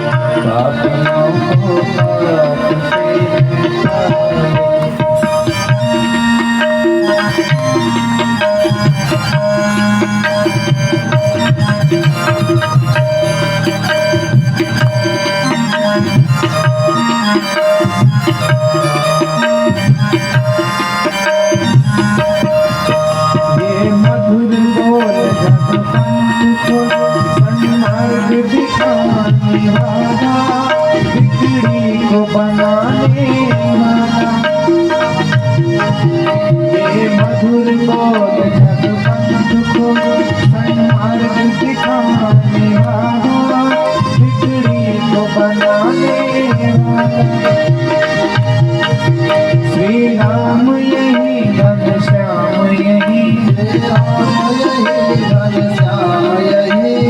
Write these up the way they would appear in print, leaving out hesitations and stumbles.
पापियों को पाप से बचाए। ये मधुर बोल जगवंत को सन्मार्ग दिखाने वाला, बिगड़ी को बनाने वाला। ये मधुर बोल जगवंत को सन्मार्ग दिखाने वाला, बिगड़ी को बनाने वाला। श्री राम यही घनश्याम यही,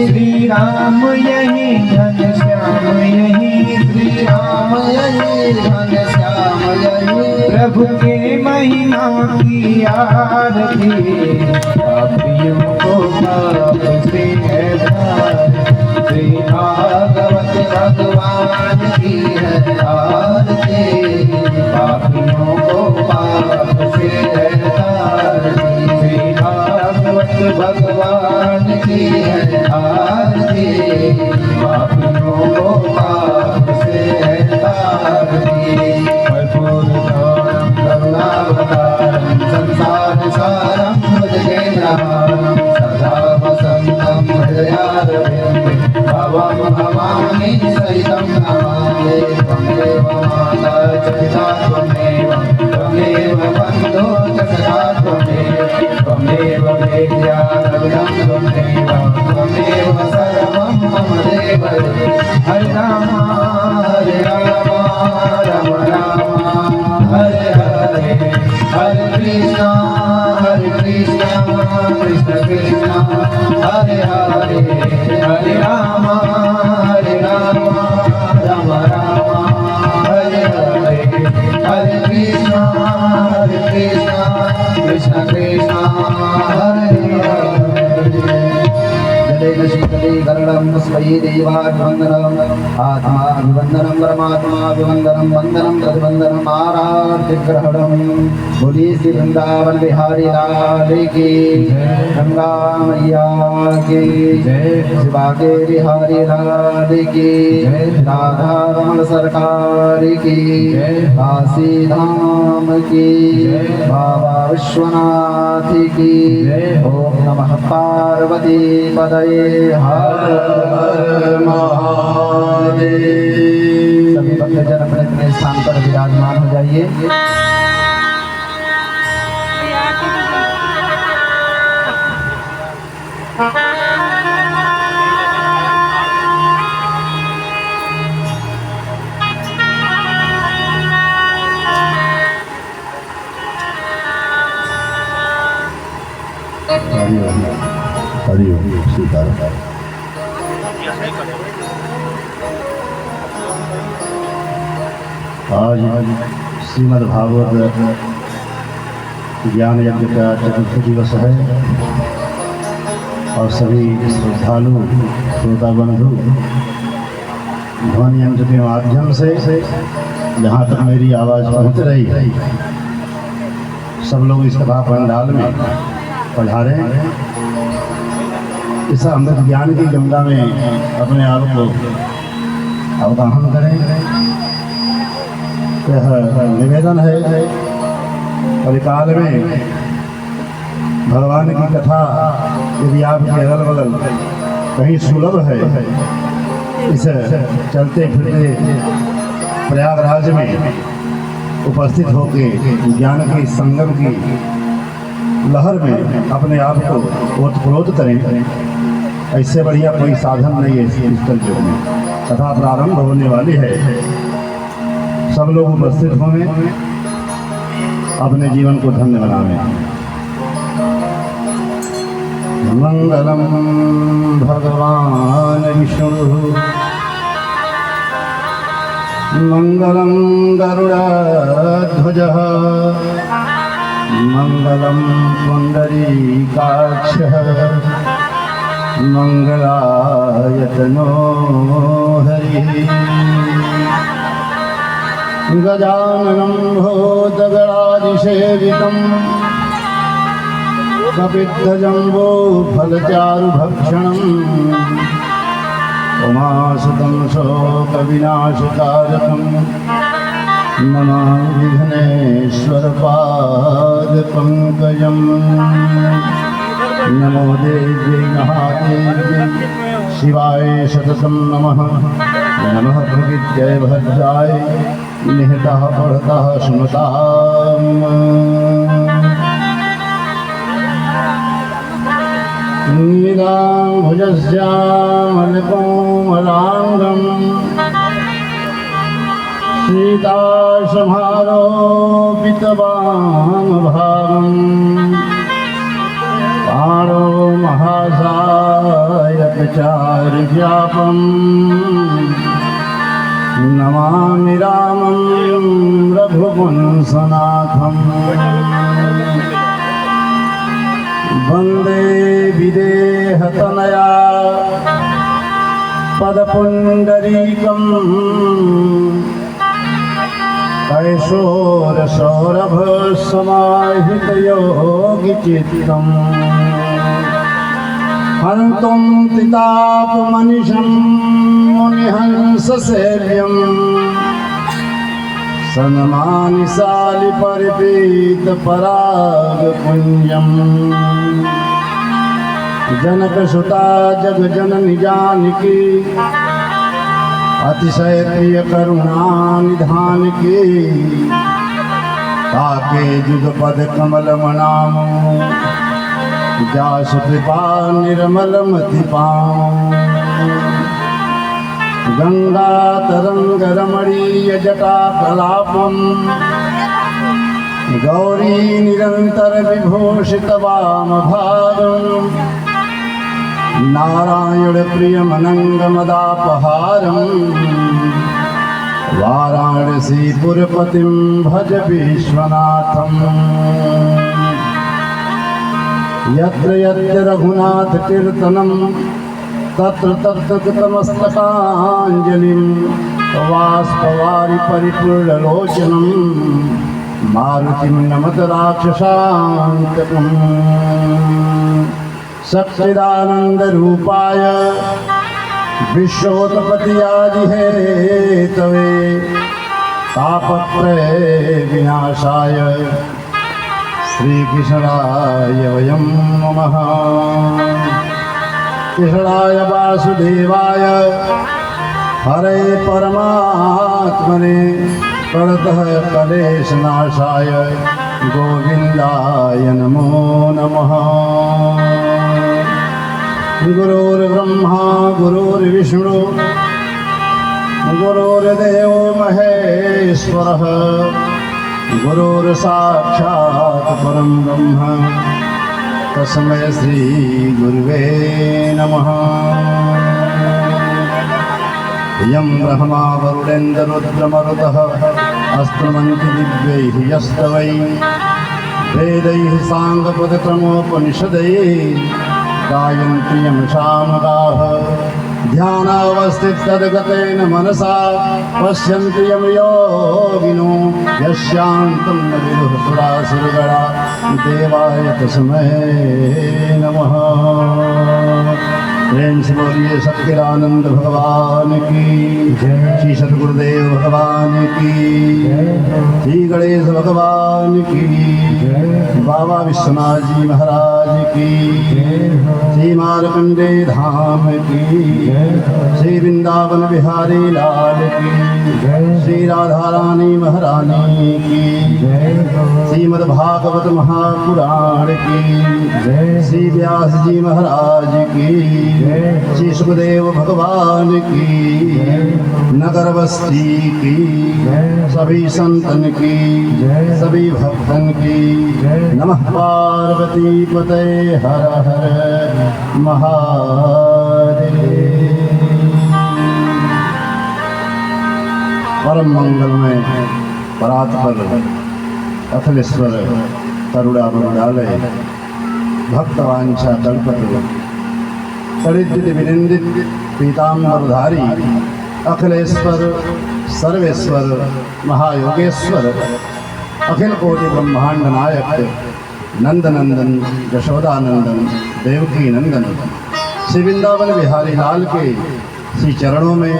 श्री राम यही घनश्याम यही, श्री राम यही घनश्याम यही। प्रभु के महिमा की आरती, पापियों को पाप से है भार। श्री भागवत भगवान की है आरती, पापियों को पाप से है तारती। श्री भागवत भगवान की है आरती, पापियों को पाप से है तारती। कर्पूरगौरं करुणावतारं संसार सारं भुजगेन्द्रहारं, सदा वसन्तं हृदयारविन्दे भवं भवानी सहितं नमामि। त्वमेव माता च पिता त्वमेव, त्वमेव बन्धो च सखा त्वमेव, त्वमेव वेद्या द्रविडं त्वमेव, त्वमेव सर्वं मम देव। हरे राम राम राम हरे हरे, हरे कृष्णा कृष्ण कृष्ण हरे हरे, हरे राम राम राम हरे हरे, हरे कृष्ण कृष्ण कृष्ण हरे हरे। जलेन शीतले गरुडं स्वयि देवाभिवन्दनम्, आत्माभिवन्दनं परमात्माभिवन्दनं, वन्दनं प्रतिवन्दनम् आराध्यग्रहणम्। बोलिए श्री वृंदावन बिहारी लाल की, गंगा मैया की, शिवा के बिहारी लाल की, राधा रमण सरकार की, काशी धाम की, बाबा विश्वनाथ की। ओम नमः पार्वती पदये हर हर महादेव। सभी भक्तजन अपने अपने स्थान पर विराजमान हो जाइए। हरिओम सीताराम। आज श्रीमद् भागवत ज्ञान यज्ञ का चतुर्थ दिवस है और सभी श्रद्धालु श्रोता बंधु ध्वनि यंत्र के माध्यम से जहाँ तक मेरी आवाज़ पहुँच रही है, सब लोग इस कथा पंडाल में पधारें, इस अमृत ज्ञान की गंगा में अपने आप को अवगाहन करें। यह निवेदन है कलिकाल में भगवान की कथा यदि आपके अगल बगल कहीं सुलभ है, इस चलते फिरते प्रयागराज में उपस्थित होकर ज्ञान के संगम की लहर में अपने आप को ओतप्रोत करें। ऐसे बढ़िया कोई साधन नहीं है इस कलयुग में। कथा प्रारंभ होने वाली है, सब लोग उपस्थित होंगे, अपने जीवन को धन्य बनावें। मंगलम भगवान विष्णु, मंगलम गरुड़ध्वज, मंगलम पुंडरीकाक्ष, मंगलायतनो हरिः गजाननं भूतगणादिसेवितं कपित्थजम्बो फलचारुभक्षणम् उमासुतं शोकविनाशकारकं नमामि विघ्नेश्वरपादपङ्कजम् नमो देव्यै महादेव्यै शिवाय शततं नमः नमः प्रकृत्यै भद्राय निहतः पढ़तः स्मृताम् नीलाम्भुजस्यामलकोमलाङ्गम् सीतासमारोपितवामभागम् पाणो महासायकचारुव्यापम् नमामि रामं रघुवंशनाथम् वन्दे विदेहतनया पदपुण्डरीकम् कैशोरसौरभसमाहितयोगिचित्तम् हन्तुं तितापमनिशं मुनिहंससेव्यम् सनमानि सालिपरिपीतपरागपुञ्जम् जनकसुता जगजननि जानकी अतिशय प्रिय करुणानिधानकी ताके जुगपद कमलमनामो जासु कृपा निर्मलमति पाऊं गंगा तरंगरमणीय जटाकलापम् गौरी निरंतर विभूषित वामभागम् नारायण प्रियमनंगमदापहारम् वाराणसीपुरपतिं भज विश्वनाथम् यत्र यत्र रघुनाथ कीर्तनं तत्र तत्र कृतमस्तकाञ्जलिं वाष्पवारि परिपूर्णलोचनं मारुतिं नमत राक्षसान्तकम् सच्चिदानन्दरूपाय विश्वोत्पत्त्यादिहेतवे तापत्रय विनाशाय श्रीकृष्णाय वयं नमः। कृष्णाय वासुदेवाय हरे परमात्मने प्रणतः क्लेशनाशाय गोविन्दाय नमो नमः। गुरुर्ब्रह्मा गुरुर्विष्णु गुरुर्देवो महेश्वरः गुरुर्साक्षात् परं ब्रह्म तस्मै श्री गुरुवे नमः। यं ब्रह्मा वरुणेन्द्ररुद्रमरुतः अस्त्रमन्ति दिव्यैः यस्तवै वेदैः साङ्गपदक्रमोपनिषदैः गायन्ति यं सामगाः ध्यानावस्थितद्गतेन मनसा पश्यन्ति यं योगिनो यस्यान्तं न विदुः सुरासुरगणा देवाय तस्मै नमः। प्रेम से बोलिए सच्चिदानंद भगवान की जय, श्री सद्गुरुदेव भगवान की जय, श्री गणेश भगवान की जय, बाबा विश्वनाथ जी महाराज की जय, श्री मार्कंडे धाम की जय, श्री वृंदावन बिहारी लाल की जय, श्री राधा रानी महारानी की जय, श्रीमद् भागवत महापुराण की जय, श्री व्यास जी महाराज की श्री सुखदेव भगवान की नगर बस्ती की सभी संतन की सभी भक्तन की नमः पार्वती पते हर हर महादेव। परम मंगलमय परात्पर अखिलेश्वर करुणा मृणालय भक्तवांछा कल्पतरु परिचित विनिंदित पीताम्बरधारी अखिलेश्वर सर्वेश्वर महायोगेश्वर अखिल कोटि ब्रह्मांड नायक नंदनंदन यशोदानंदन देवकी नंदन श्री वृंदावन बिहारी लाल के श्री चरणों में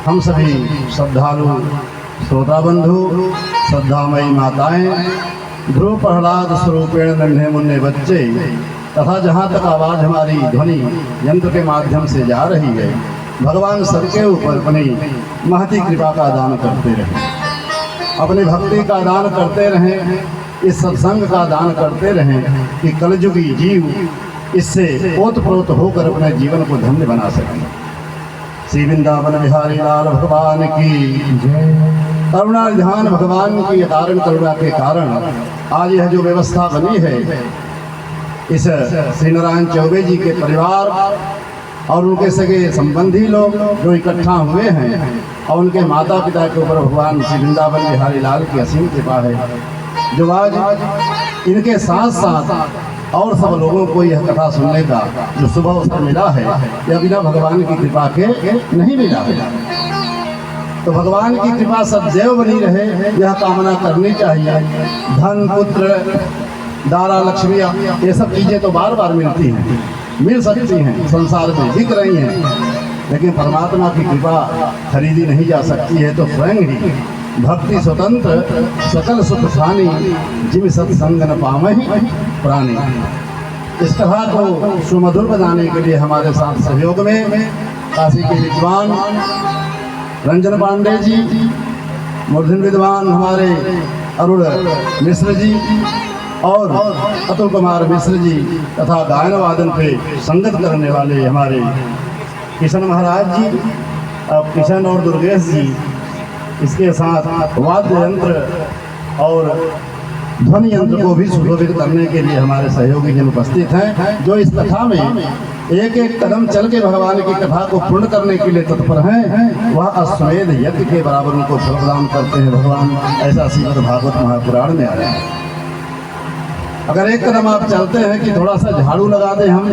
हम सभी श्रद्धालु श्रोता बंधु श्रद्धामयी माताएं ध्रुव प्रहलाद स्वरूपेण नन्हे मुन्ने बच्चे तथा जहाँ तक आवाज़ हमारी ध्वनि यंत्र के माध्यम से जा रही है, भगवान सबके ऊपर अपनी महती कृपा का दान करते रहें, अपनी भक्ति का दान करते रहें, इस सत्संग का दान करते रहें कि कलयुगी जीव इससे ओतप्रोत होकर अपने जीवन को धन्य बना सकें। श्री वृंदावन बिहारी लाल भगवान की करुणा ध्यान भगवान की अकारण करुणा के कारण आज यह जो व्यवस्था बनी है, इस श्री नारायण चौबे जी के परिवार और उनके सगे संबंधी लोग जो इकट्ठा हुए हैं और उनके माता पिता के ऊपर भगवान श्री वृंदावन बिहारी लाल की असीम कृपा है, जो आज इनके साथ साथ और सब लोगों को यह कथा सुनने का जो सुबह अवसर मिला है, यह बिना भगवान की कृपा के नहीं मिला है। तो भगवान की कृपा सदैव बनी रहे, यह कामना करनी चाहिए। धन पुत्र दारा लक्ष्मी ये सब चीज़ें तो बार बार मिलती हैं, मिल सकती हैं, संसार में बिक रही हैं, लेकिन परमात्मा की कृपा खरीदी नहीं जा सकती है। तो स्वयं ही भक्ति स्वतंत्र सकल सुख खानी जिम सत्संग न पावहि प्राणी, इस कथा को सुमधुर बनाने के लिए हमारे साथ सहयोग में काशी के विद्वान रंजन पांडे जी, मूर्धन विद्वान हमारे अरुण मिश्र जी और अतुल कुमार मिश्र जी तथा गायन वादन पे संगत करने वाले हमारे किशन महाराज जी, किशन और दुर्गेश जी, इसके साथ वाद्य यंत्र और ध्वनि यंत्र को भी सुशोभित करने के लिए हमारे सहयोगी जन उपस्थित हैं, जो इस कथा में एक एक कदम चल के भगवान की कथा को पूर्ण करने के लिए तत्पर हैं। वह अश्वमेध यज्ञ के बराबर उनको फल प्रदान करते हैं भगवान, ऐसा श्रीमद् भागवत महापुराण में आया है। अगर एक कदम आप चलते हैं कि थोड़ा सा झाड़ू लगा दें हम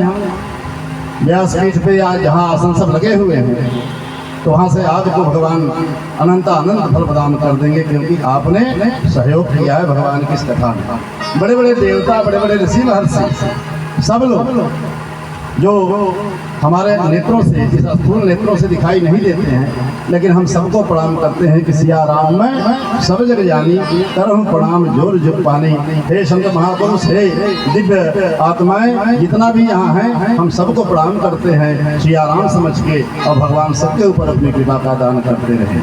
व्यासपीठ पे या जहाँ आसन सब लगे हुए हैं, तो वहाँ से आपको भगवान अनंत अनंत फल प्रदान कर देंगे, क्योंकि आपने सहयोग किया है भगवान की इस कथा में। बड़े बड़े देवता, बड़े बड़े ऋषि महर्षि सब लोग जो हमारे नेत्रों से, इस स्थूल नेत्रों से दिखाई नहीं देते हैं, लेकिन हम सबको प्रणाम करते हैं कि सिया राम में सब जग जानी, करहूँ प्रणाम जोर जुग पानी। हे संत महापुरुष, हे दिव्य आत्माएं जितना भी यहाँ हैं, हम सबको प्रणाम करते हैं सिया राम समझ के, और भगवान सबके ऊपर अपनी कृपा का दान करते रहे।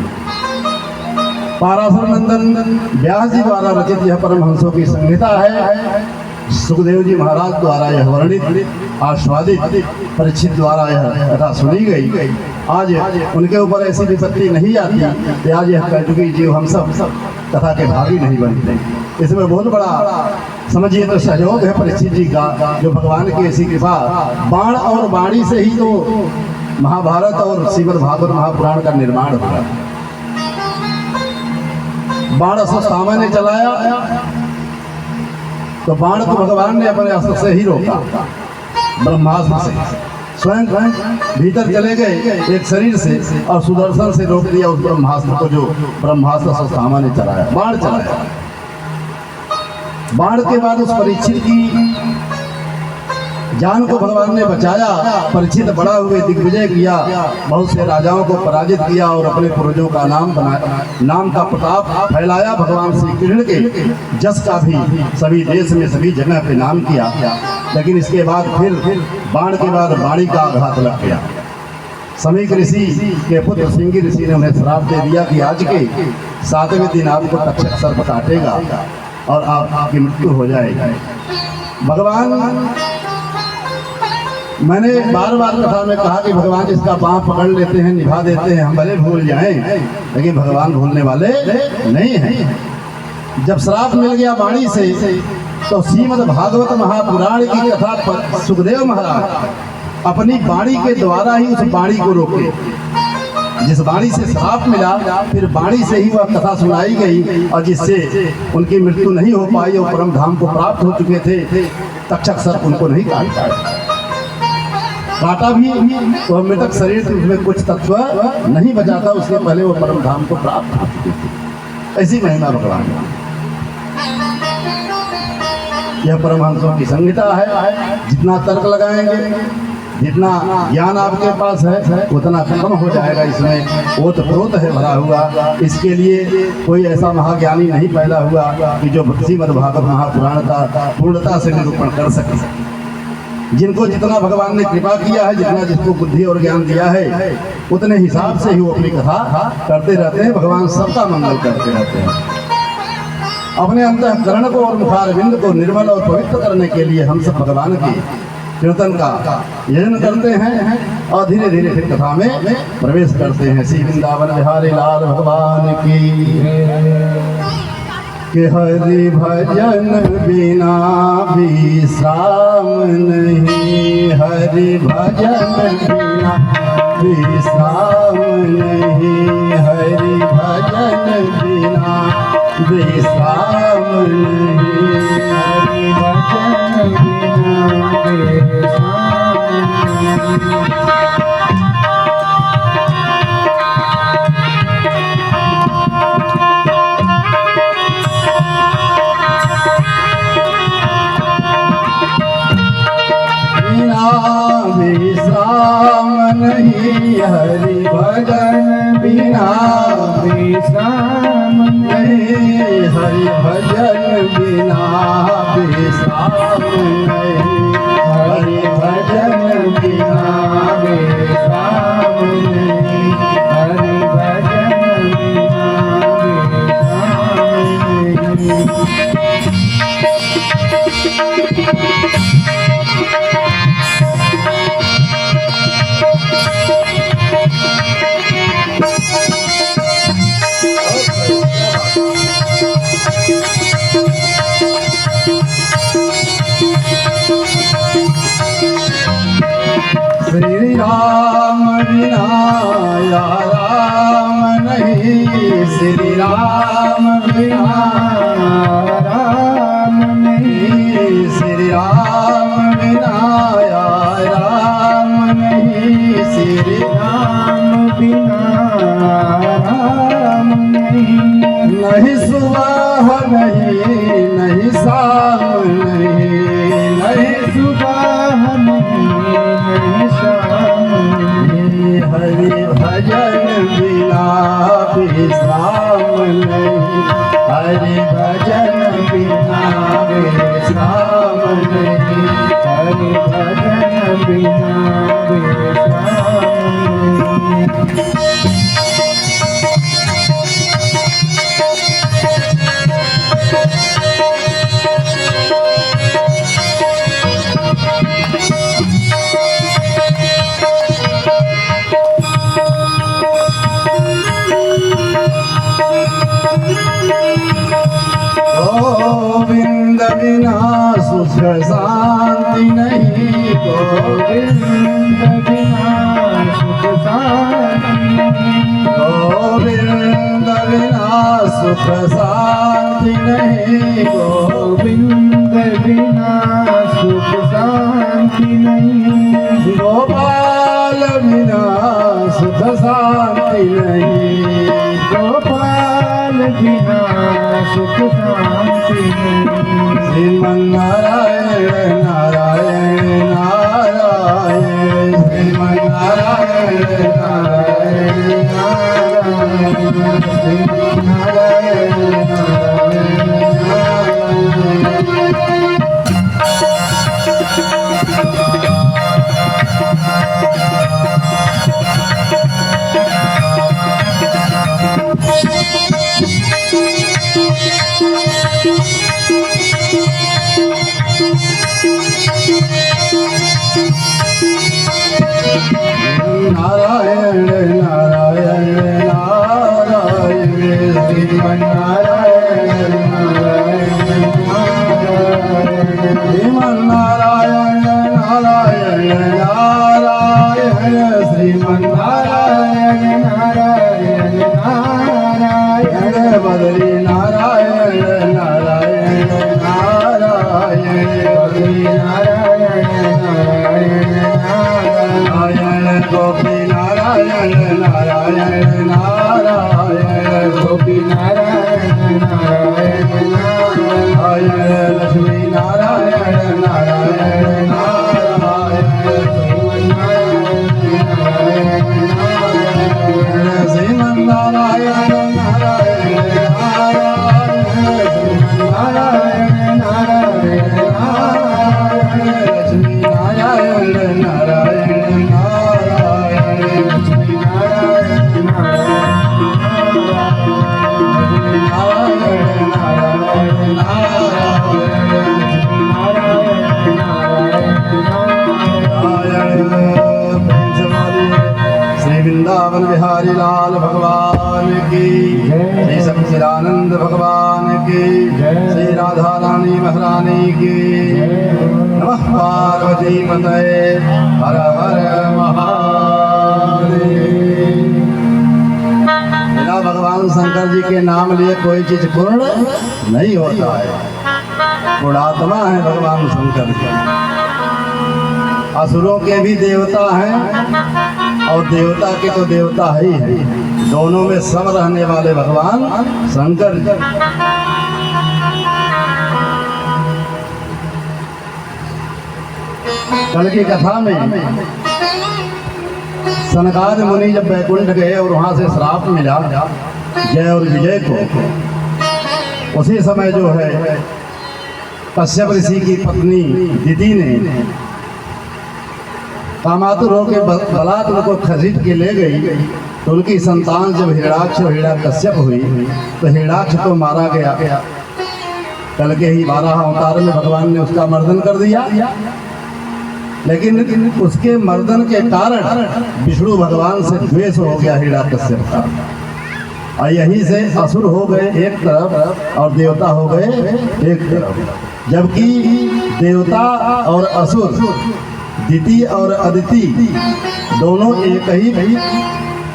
पाराशर नंदन व्यास जी द्वारा रचित यह परमहंसों की संहिता है। सुखदेव जी महाराज द्वारा यह वर्णित आस्वादित परीक्षित द्वारा यह कथा सुनी गई। आज उनके ऊपर ऐसी विपत्ति नहीं आती कि आज यह कलयुगी जीव हम सब कथा के भागी नहीं बनते। इसमें बहुत बड़ा समझिए तो सहयोग है परीक्षित जी का, जो भगवान की ऐसी कृपा बाण और बाणी से ही तो महाभारत और श्रीमद् भागवत महापुराण का निर्माण हुआ। बाण अश्वत्थामा ने चलाया तो बाण को भगवान ने अपने अस्त्र से ही रोका, ब्रह्मास्त्र से। स्वयं भीतर चले गए एक शरीर से और सुदर्शन से रोक दिया उस ब्रह्मास्त्र को, जो ब्रह्मास्त्र अश्वत्थामा ने चलाया, बाण चलाया। बाण के बाद उस परीक्षित की जान को भगवान ने बचाया। परीक्षित बड़ा हुए दिग्विजय किया, बहुत से राजाओं को पराजित किया और अपने पूर्वजों का नाम बनाया, नाम का प्रताप फैलाया। भगवान श्री कृष्ण के जस का भी सभी देश में सभी जगह पे नाम किया। लेकिन इसके बाद फिर बाण के बाद वाणी का आघात लग गया। समीक ऋषि के पुत्र सिंगी ऋषि ने उन्हें श्राप दे दिया कि आज के 7वें दिन आपको तक्षक सर्प काटेगा और आपकी मृत्यु हो जाएगी। भगवान, मैंने बार बार कथा में कहा कि भगवान इसका बाँह पकड़ लेते हैं, निभा देते हैं, हम भले भूल जाएं, लेकिन भगवान भूलने वाले नहीं हैं। जब श्राप मिल गया वाणी से, तो श्रीमद् भागवत महापुराण की कथा पर सुखदेव महाराज अपनी वाणी के द्वारा ही उस वाणी को रोके। जिस वाणी से श्राप मिला, फिर वाणी से ही वह कथा सुनाई गई, और जिससे उनकी मृत्यु नहीं हो पाई और परम धाम को प्राप्त हो चुके थे। तक्षक सर्प उनको नहीं काट पाया। काटा भी तो मृतक शरीर से उसमें कुछ तत्व नहीं बचाता, उसके पहले वो परम धाम को प्राप्त हो चुकी थी। ऐसी महिमा भगवान की। यह परमहंसों की संहिता है। जितना तर्क लगाएंगे, जितना ज्ञान आपके पास है, उतना कम हो जाएगा। इसमें ओत प्रोत है भरा हुआ। इसके लिए कोई ऐसा महाज्ञानी नहीं पैदा हुआ कि जो श्रीमद्भागवत महापुराण का पूर्णता से निरूपण कर सके। जिनको जितना भगवान ने कृपा किया है, जितना जिसको बुद्धि और ज्ञान दिया है, उतने हिसाब से ही वो अपनी कथा करते रहते हैं। भगवान सबका मंगल करते रहते हैं। अपने अंतःकरण को और मुखारविंद को निर्मल और पवित्र करने के लिए हम सब भगवान की कीर्तन का यजन करते हैं और धीरे धीरे फिर कथा में प्रवेश करते हैं। श्री वृंदावन बिहारी लाल भगवान की। कि हरि भजन बिना विश्राम नहीं, हरि भजन बिना विश्राम नहीं, हरि भजन बिना विश्राम नहीं, हरि भजन बिना विश्राम नहीं। विश्राम नहीं, हरि भजन बिना विश्राम नहीं, हरि भजन बिना विश्राम नहीं, हरि भजन बिना विश्राम नहीं, हरि भजन बिना विश्राम नहीं। श्री राम बिना या राम नहीं, श्री राम बिना राम नहीं, श्री राम बिना या राम नहीं, श्री राम बिना राम नहीं। नहीं सुबह नहीं, नहीं शाम नहीं, नहीं सुबह नहीं, हरि भजन बिना विश्राम नहीं, हरि भजन बिना विश्राम नहीं, हरि भजन बिना विश्राम नहीं। गोविंद बिना सुख शांति नहीं, गोविंद बिना सुख शांति नहीं, गोविंद बिना सुख शांति नहीं, गोविंद बिना सुख शांति नहीं, गोपाल बिना सुख शांति नहीं, गोपाल बिना सुख शांति नहीं। श्रीमन्नारायण नारायण नारायण, श्रीमन्नारायण नारायण नारायण, श्रीमन्नारायण नारायण नारायण। नारायण नारायण नारायण की जय। श्री सच्चिदानंद भगवान की जय। श्री राधा रानी महारानी की नमः पार्वती पतये हर हर महादेव। बिना भगवान शंकर जी के नाम लिए कोई चीज पूर्ण नहीं होता है। गुणात्मा है भगवान शंकर जी। असुरों के भी देवता हैं और देवता के तो देवता ही है। दोनों में सम रहने वाले भगवान शंकर जी। कल की कथा में सनकादिक मुनि जब बैकुंठ गए और वहां से श्राप मिला जय और विजय को, उसी समय जो है कश्यप ऋषि की पत्नी दिति ने कामातुर होकर बलात् उनको खरीद के ले गई। तो उनकी संतान जब हिरणाक्ष और हिरण्यकश्यप हुई तो हिरणाक्ष को मारा गया। कल के ही 12 अवतार में भगवान ने उसका मर्दन कर दिया, लेकिन उसके मर्दन के कारण विष्णु भगवान से द्वेष हो गया हिरण्यकश्यप का, और यहीं से असुर हो गए एक तरफ और देवता हो गए एक तरफ। जबकि देवता और असुर, दिति और अदिति दोनों एक ही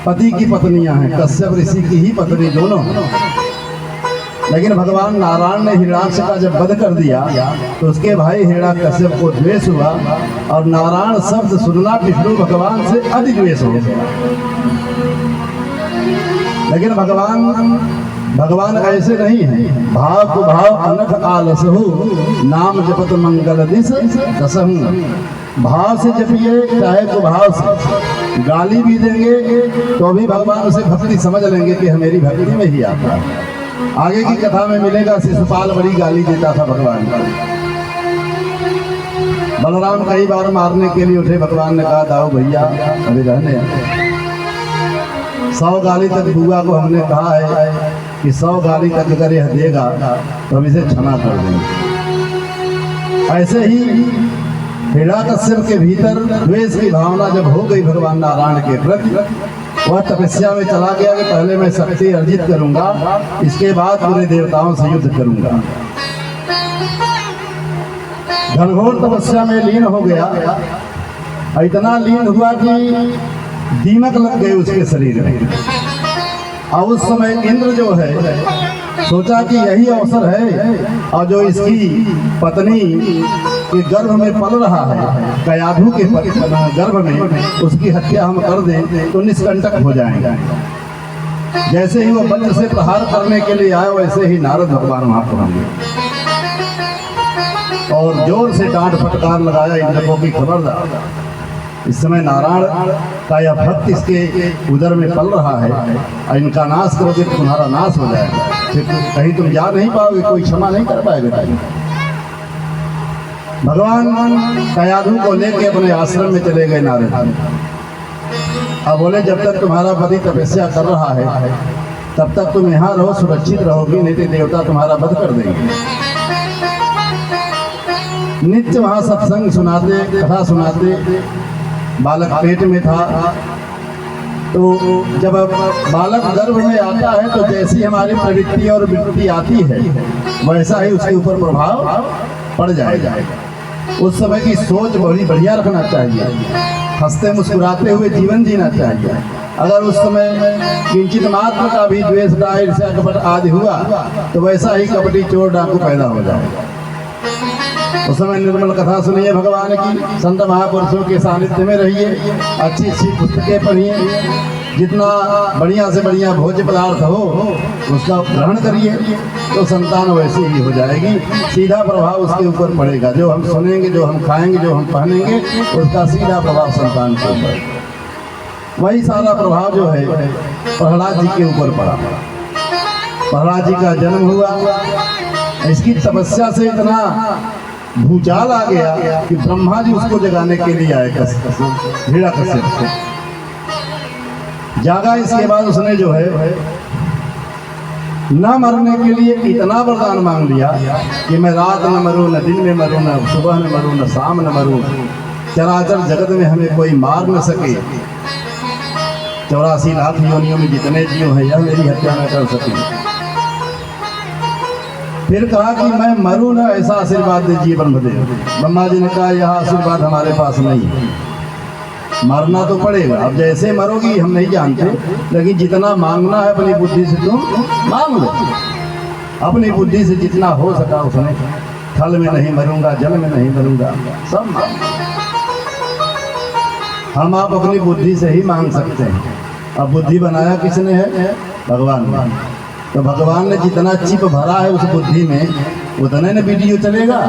पति की पत्नियां हैं, कश्यप ऋषि की ही पत्नी दोनों। लेकिन भगवान नारायण ने हिरण्याक्ष का जब वध कर दिया तो उसके भाई हिरण्यकश्यप को द्वेष हुआ और नारायण शब्द सुनना विष्णु भगवान से अति द्वेष हो गया। लेकिन भगवान ऐसे नहीं है। भाव को भाव अनख आलसहु नाम जपत मंगल दिस दसहु। भाव से जपिए चाहे तो भाव से, गाली भी देंगे तो भी भगवान उसे भक्ति समझ लेंगे कि मेरी भक्ति में ही आता है। आगे की कथा में मिलेगा शिशुपाल बड़ी गाली देता था भगवान को। बलराम कई बार मारने के लिए उठे, भगवान ने कहा दाऊ भैया अभी रहने 100 गाली तक बुआ को हमने कहा है कि 100 गाली तक अगर यह देगा तो हम इसे क्षमा कर देंगे। ऐसे ही हिरण्याकश्यप के भीतर द्वेष की भावना जब हो गई भगवान नारायण के प्रति, वह तपस्या में चला गया कि पहले मैं शक्ति अर्जित करूंगा, इसके बाद पूरे देवताओं से युद्ध करूंगा। घनघोर तपस्या में लीन हो गया। इतना लीन हुआ कि दीमक लग गए उसके शरीर में। और उस समय इंद्र जो है सोचा कि यही अवसर है, और जो इसकी पत्नी के गर्भ में पल रहा है, कयाधु के गर्भ में, उसकी हत्या हम कर दें तो निष्कंटक हो जाएंगे। जैसे ही वो वज्र से प्रहार करने के लिए आए वैसे ही नारद भगवान वहां पहुंचे और जोर से डांट फटकार लगाया इंद्र को कि खबरदार, इस समय नारायण का यह भक्त इसके उदर में पल रहा है और इनका नाश करोगे तो तुम्हारा नाश हो जाएगा, फिर कहीं तुम जा नहीं पाओगे, कोई क्षमा नहीं कर पाएगा। भगवान कयाधु को लेके अपने आश्रम में चले गए नारद। अब बोले जब तक तुम्हारा पति तपस्या कर रहा है तब तक तुम यहाँ रहो, सुरक्षित रहोगी, नहीं तो देवता तुम्हारा वध कर देंगे। नित्य वहाँ सत्संग सुनाते, कथा सुनाते। बालक पेट में था, तो जब बालक गर्भ में आता है तो जैसी हमारी प्रवृत्ति और वृत्ति आती है वैसा ही उसके ऊपर प्रभाव पड़ जाएगा। उस समय की सोच बड़ी बढ़िया रखना चाहिए, हंसते मुस्कुराते हुए जीवन जीना चाहिए। अगर उस समय किंचित मात्र का भी द्वेष, ईर्ष्या, कपट आदि हुआ तो वैसा ही कपटी चोर डाकू पैदा हो जाएगा। उस समय निर्मल कथा सुनिए भगवान की, संत महापुरुषों के सानिध्य में रहिए, अच्छी अच्छी पुस्तकें पढ़िए, जितना बढ़िया से बढ़िया भोज्य पदार्थ हो उसका ग्रहण करिए तो संतान वैसी ही हो जाएगी। सीधा प्रभाव उसके ऊपर पड़ेगा। जो हम सुनेंगे, जो हम खाएंगे, जो हम पहनेंगे, उसका सीधा प्रभाव संतान के ऊपर। वही सारा प्रभाव जो है प्रहलाद जी के ऊपर पड़ा। प्रहलाद जी का जन्म हुआ, इसकी तपस्या से इतना भूचाल आ गया कि ब्रह्मा जी उसको जगाने के लिए आए हिरण्याकश्यप से। जागा, इसके बाद उसने जो है न मरने के लिए इतना वरदान मांग लिया कि मैं रात न मरूं, न दिन में मरूं, न सुबह न मरूं, न शाम न मरूं, चराचर जगत में हमें कोई मार न सके। 84 लाख योनियों में जितने जीव हैं यह मेरी हत्या न कर सके। फिर कहा कि मैं मरूं ना, ऐसा आशीर्वाद दीजिए ब्रह्मदेव। ब्रह्मा जी ने कहा यह आशीर्वाद हमारे पास नहीं है, मरना तो पड़ेगा। अब जैसे मरोगी हम नहीं जानते, लेकिन जितना मांगना है अपनी बुद्धि से तुम मांग लो। अपनी बुद्धि से जितना हो सका उसने, थल में नहीं मरूंगा, जल में नहीं मरूंगा, सब मांग। हम आप अपनी बुद्धि से ही मांग सकते हैं। अब बुद्धि बनाया किसने है? भगवान ने। तो भगवान ने जितना चिप भरा है उस बुद्धि में, उतने न वीडियो चलेगा।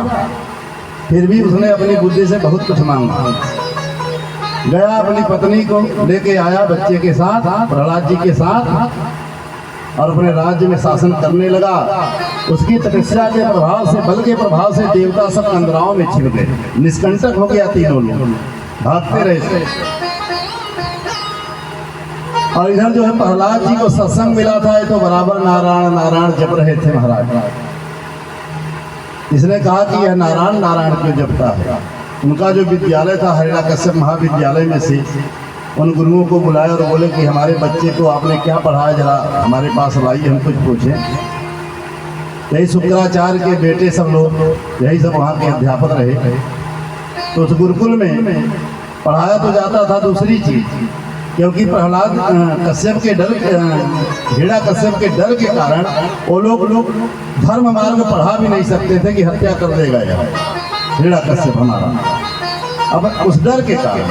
फिर भी उसने अपनी बुद्धि से बहुत कुछ मांगा। गया अपनी पत्नी को लेके आया बच्चे के साथ, प्रहलाद जी के साथ, और अपने राज्य में शासन करने लगा। उसकी तपस्या के प्रभाव से, बल के प्रभाव से देवता सब कंदराओं में छिप गए, निष्कंटक हो गया। तीनों लोग भागते रहे। और इधर जो है प्रहलाद जी को सत्संग मिला था, तो बराबर नारायण नारायण जप रहे थे महाराज। इसने कहा कि यह नारायण नारायण क्यों जपता है। उनका जो विद्यालय था हिरण्यकश्यप महाविद्यालय में से, उन गुरुओं को बुलाया और बोले कि हमारे बच्चे को आपने क्या पढ़ाया, जरा हमारे पास लाइए, हम कुछ पूछें। यही शुक्राचार्य के बेटे सब लोग, यही सब वहाँ के अध्यापक रहे। तो उस गुरुकुल में पढ़ाया तो जाता था दूसरी चीज, क्योंकि प्रहलाद कश्यप के डर, हिरण्यकश्यप के डर के कारण वो लोग धर्म मार्ग पढ़ा भी नहीं सकते थे कि हत्या कर देगा यह हिरण्यकश्यप हमारा, अब उस डर के कारण।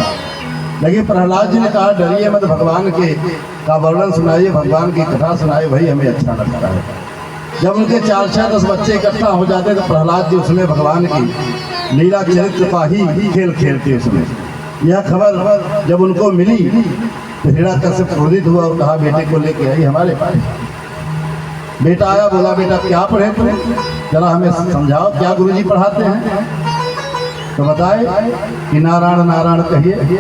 लेकिन प्रहलाद जी ने कहा डरिए मत, भगवान के का वर्णन सुनाइए, भगवान की कथा सुनाइए, वही हमें अच्छा लगता है। जब उनके 4-6-10 बच्चे इकट्ठा हो जाते तो प्रहलाद जी उसमें भगवान की लीला चरित्र का ही खेल खेलते उसमें। यह खबर जब उनको मिली तो हिरण्यकश्यप क्रोधित हुआ और कहा बेटे को लेके आई हमारे पास। बेटा आया, बोला बेटा क्या पढ़े तुम, जरा हमें समझाओ क्या गुरुजी पढ़ाते हैं। तो बताए कि नारायण नारायण कहिए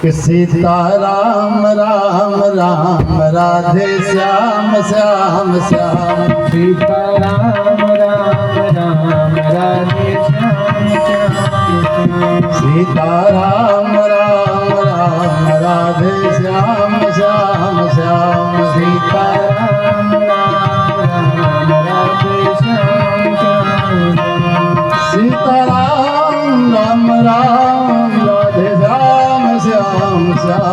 कि सीता राम राम राम राधे श्याम श्याम श्याम, सीता राम राम राम राधे श्याम श्याम, सीता राम राम राम राधे श्याम श्याम श्याम, सीता राम राम राम राधे श्याम श्याम, सीता राम राम राम राधे श्याम श्याम श्याम,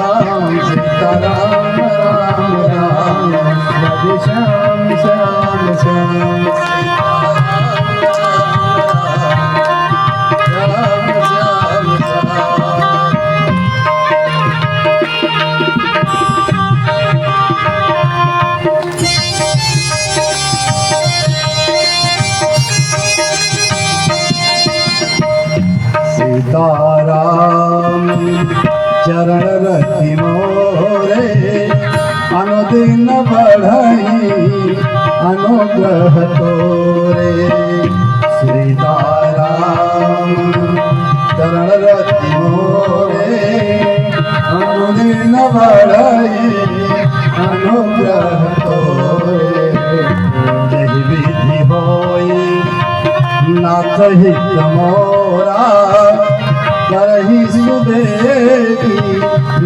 सीता राम राम राम राधे श्याम श्याम श्याम, सीताराम चरण रति मोरे, अनुदिन बढ़ई अनुग्रह तोरे। सीताराम चरण रति मोरे, अनुदिन बढ़ई अनुग्रह तोरे। जहि विधि होई नाथ हित मोरा, करही सुदेवी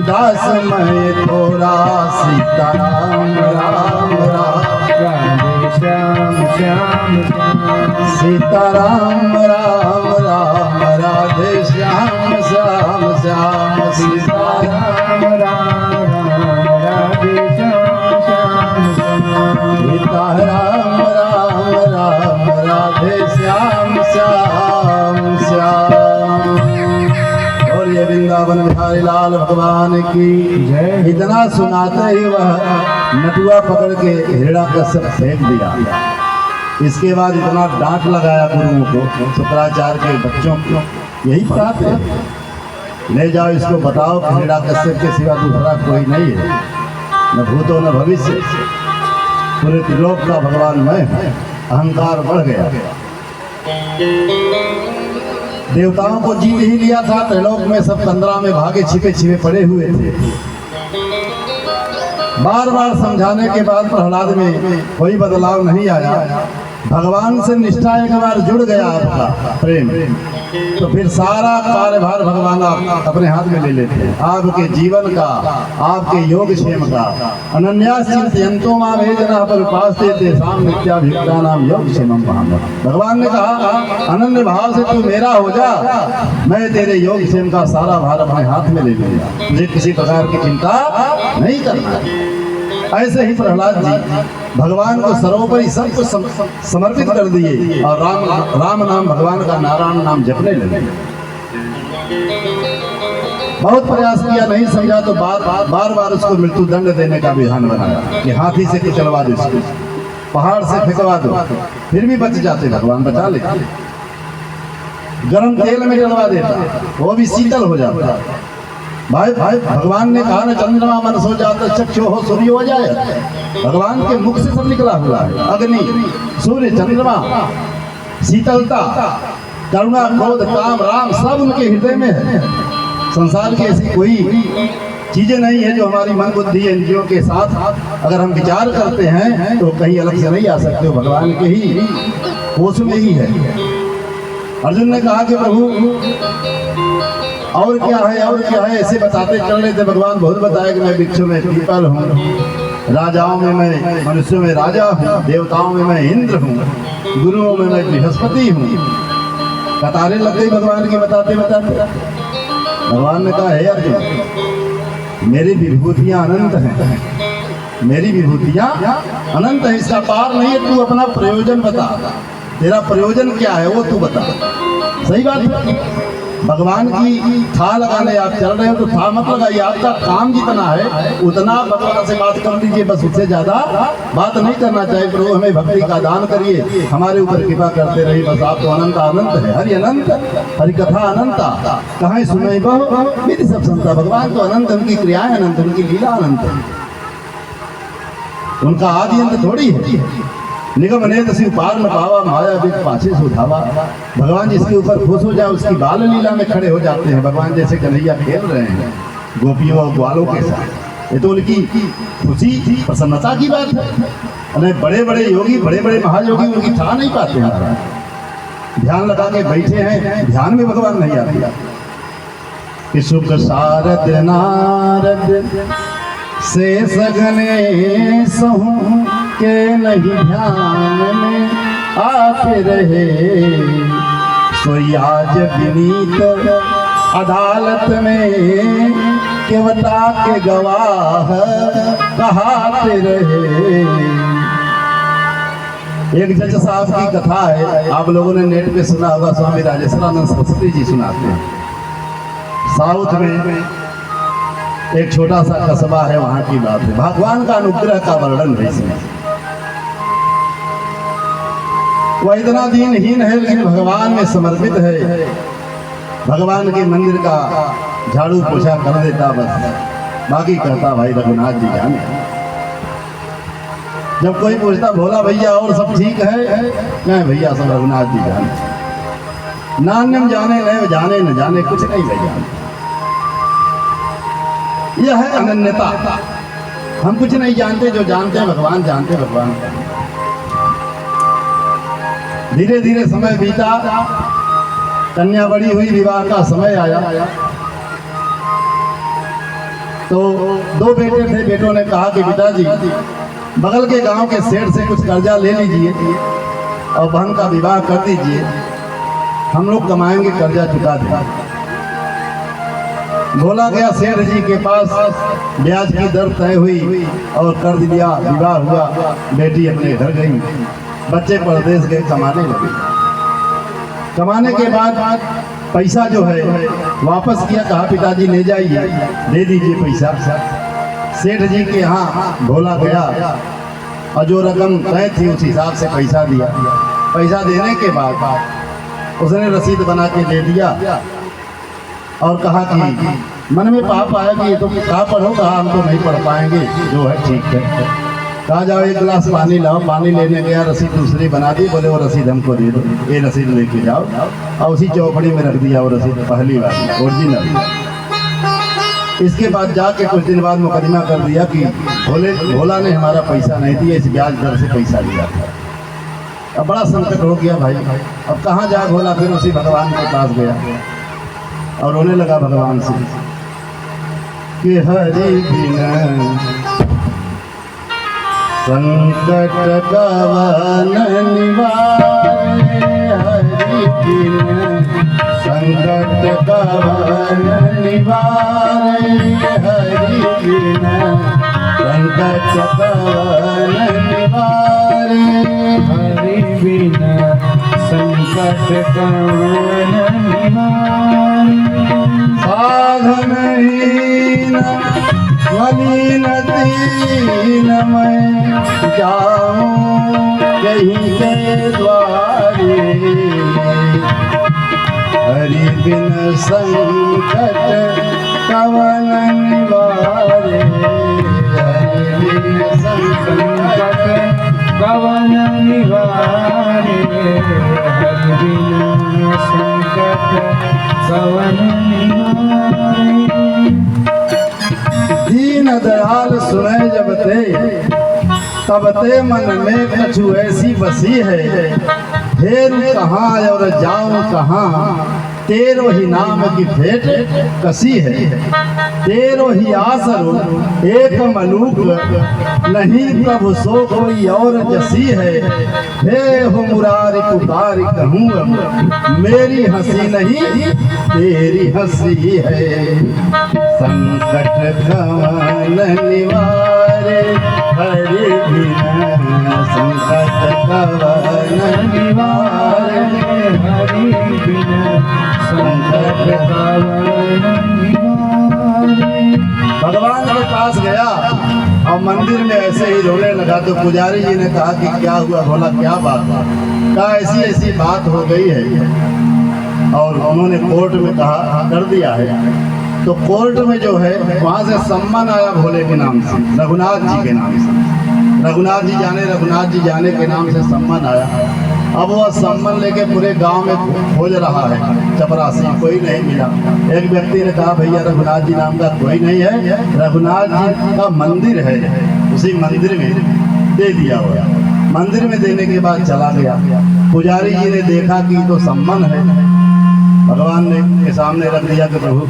दास मैं तोरा। सीताराम राम राम राधे श्याम श्याम श्याम, सीताराम राम राम राधे श्याम श्याम श्याम, सीताराम राम राम राधे श्याम श्याम श्याम, सीताराम राम राम राधे श्याम श्याम श्याम। और ये वृंदावन बिहारी लाल भगवान की जय। इतना सुनाते ही वह नटुआ पकड़ के हिरण्यकश्यप फेंक दिया। इसके बाद इतना डांट लगाया गुरुओं को, शुक्राचार्य के बच्चों को, यही पढ़ाते ले जाओ इसको बताओ कि हिरण्यकश्यप के सिवा दूसरा कोई नहीं है, न भूतो न भविष्य, पूरे त्रिलोक का भगवान मैं। अहंकार बढ़ गया, देवताओं को जीत ही लिया था, त्रिलोक में सब कंदरा में भागे छिपे छिपे पड़े हुए थे। बार बार समझाने के बाद प्रहलाद में कोई बदलाव नहीं आया। भगवान से निष्ठा एक बार जुड़ गया आपका प्रेम, तो फिर सारा कार्यभार भगवान आप अपने हाथ में ले लेते हैं। आपके जीवन का, आपके योग क्षेम का। अनन्यास चिंतयन्तो माम ये जना परिपास्ते तेषां नित्याभियुक्तानां योग क्षेमं वहां। भगवान ने कहा अनन्य भाव से तू मेरा हो जा, मैं तेरे योग क्षेम का सारा भार अपने हाथ में ले लूंगा, मुझे किसी प्रकार की चिंता नहीं करना। ऐसे ही प्रहलाद जी भगवान को सर्वोपरि सब कुछ समर्पित कर दिए और राम नाम भगवान का, नारायण नाम जपने लगे। बहुत प्रयास किया, नहीं समझा तो बार बार उसको मृत्यु दंड देने का विधान बनाया कि हाथी से कुचलवा दो इसको, पहाड़ से फेंकवा दो, फिर भी बच जाते, भगवान बचा लेते। गरम तेल में डलवा देता, वो भी शीतल हो जाता। भाई भगवान ने कहा ना चंद्रमा मन सो जाता चक्षु हो सूर्य हो जाए। भगवान के मुख से सब निकला हुआ है, अग्नि, सूर्य, चंद्रमा, शीतलता, करुणा, क्रोध, काम, राम सब उनके हृदय में है। संसार की ऐसी कोई चीजें नहीं है जो हमारी मन बुद्धि इंद्रियों के साथ अगर हम विचार करते हैं तो कहीं अलग से नहीं आ सकते हो, भगवान के ही होश में ही है। अर्जुन ने कहा कि प्रभु और क्या है, और क्या है, ऐसे बताते चल रहे थे। भगवान बहुत बताया कि मैं वृक्षों में पीपल हूँ, राजाओं में मैं, मनुष्यों में राजा हूँ, देवताओं में मैं इंद्र हूँ, गुरुओं में मैं बृहस्पति हूँ। कतारें लग गई भगवान की बताते बताते। भगवान ने कहा है अर्जुन मेरी विभूतियाँ अनंत हैं, मेरी विभूतियाँ अनंत है, इसका पार नहीं है। तू अपना प्रयोजन बता, तेरा प्रयोजन क्या है वो तू बता। सही बात है, भगवान की था लगाने आप चल रहे हो तो था मत लगाइए, आपका काम जितना है उतना भगवान से बात कर लीजिए, बस उससे ज्यादा बात नहीं करना चाहिए। प्रभु हमें भक्ति का दान करिए, हमारे ऊपर कृपा करते रहिए, बस आप तो अनंत अनंत है। हरि अनंत, हरि कथा अनंता, कहाँ सुने बहु मेरी सब संता। भगवान तो अनंत, उनकी क्रियाएं अनंत, उनकी लीला अनंत है, उनका आदि अंत थोड़ी है। निगम नेत शिव पार न पावा, माया बिद पाछे सुधावा। भगवान जिसके ऊपर खुश हो जाए उसकी बाल लीला में खड़े हो जाते हैं। भगवान जैसे कन्हैया खेल रहे हैं गोपियों और ग्वालों के साथ, ये तो उनकी खुशी प्रसन्नता की बात है। बड़े बड़े योगी, बड़े बड़े महायोगी उनकी ठा नहीं पाते हैं, ध्यान लगा के बैठे हैं, ध्यान में भगवान नहीं आते। कि सुख सारद नारद से सगने सहूं के नहीं ध्यान में आते रहे, सोई आज विनीत अदालत में केवटा के गवाह कहाते रहे। एक जज साहब की कथा है, आप लोगों ने नेट पे सुना होगा, स्वामी राजेश्वरानंद सरस्वती जी सुनाते हैं। साउथ में एक छोटा सा कस्बा है, वहां की बात है, भगवान का अनुग्रह का वर्णन है इसमें। वह इतना दीनहीन है लेकिन भगवान में समर्पित है, भगवान के मंदिर का झाड़ू पोछा कर देता, बस बाकी करता भाई रघुनाथ जी जाने। जब कोई पूछता भोला भैया और सब ठीक है, नहीं भैया सब रघुनाथ जी जाने। नान्यम जाने न जाने, न जाने कुछ नहीं भैया। यह है अनन्यता। हम कुछ नहीं जानते, जो जानते हैं भगवान जानते हैं। भगवान धीरे धीरे समय बीता, कन्या बड़ी हुई, विवाह का समय आया तो दो बेटे थे। बेटों ने कहा कि पिताजी बगल के गांव के सेठ से कुछ कर्जा ले लीजिए और बहन का विवाह कर दीजिए, हम लोग कमाएंगे, कर्जा चुका देंगे। बोला गया सेठ जी के पास, ब्याज की दर तय हुई और कर दिया, विवाह हुआ, बेटी अपने घर गई, बच्चे परदेश गए कमाने लगे। कमाने के बाद पैसा जो है वापस किया, कहा पिताजी ले जाइए, दे दीजिए पैसा। सेठ जी के यहाँ भोला गया और जो रकम तय थी उस हिसाब से पैसा दिया। पैसा देने के बाद उसने रसीद बना के दे दिया और कहा कि मन में पाप आया कि ये तो कहा पढ़ो, कहा हम तो नहीं पढ़ पाएंगे, जो है ठीक है। कहा जाओ एक गिलास पानी लाओ, पानी लेने गया, रसीद दूसरी बना दी, बोले वो रसीद हमको दे दो, ये रसीद लेके जाओ, और उसी चौपड़ी में रख दिया वो रसीद, पहली बार ओरिजिनल। इसके बाद जाके कुछ दिन बाद मुकदमा कर दिया कि भोला ने हमारा पैसा नहीं दिया, इस ब्याज दर से पैसा लिया था। अब बड़ा संकट हो गया भाई, अब कहाँ जाए भोला। फिर उसी भगवान के पास गया और रोने लगा भगवान से कि हरि बिना संकट कवन निवारे, हरि बिना संकट कवन निवारे, हरि बिना संकट कवन निवारे, हरि बिना संकट कवन निवारे। साधनहीन मलिन दीन मैं जाऊं कहीं के द्वारे, हरि बिन संकट कवन निवारे, हरि बिन संकट कवन निवारे, हरि बिना संकट कवन निवारे। दीन दयाल सुने जब ते, तब ते मन में कछु ऐसी बसी है, फेरू कहाँ और जाऊं कहाँ, तेरो ही नाम की भेंट कसी है। तेरो ही आसरो एक मलूक, नहीं प्रभु सो कोई और जसी है। हे हो मुरारी पुकारी कहूँ, मेरी हंसी नहीं तेरी हंसी है। संकट कवन निवारे, हरि बिना संकट कवन निवारे, हरि बिना संकट कवन निवारे। भगवान के पास गया और मंदिर में ऐसे ही रोने लगा तो पुजारी जी ने कहा कि क्या हुआ भोला, क्या बात है। कहा ऐसी ऐसी बात हो गई है और उन्होंने कोर्ट में कहा कर दिया है। तो कोर्ट में जो है वहाँ से सम्मन आया भोले के नाम से, रघुनाथ जी के नाम से। रघुनाथ जी जाने के नाम से सम्मन आया। अब वह सम्मन लेके पूरे गांव में खोज रहा है चपरासी, कोई नहीं मिला। एक व्यक्ति ने कहा भैया रघुनाथ जी नाम का कोई नहीं है, रघुनाथ जी का मंदिर है, उसी मंदिर में दे दिया हुआ। मंदिर में देने के बाद चला गया। पुजारी जी ने देखा कि तो सम्मन है, भगवान ने के सामने रख दिया कि प्रभु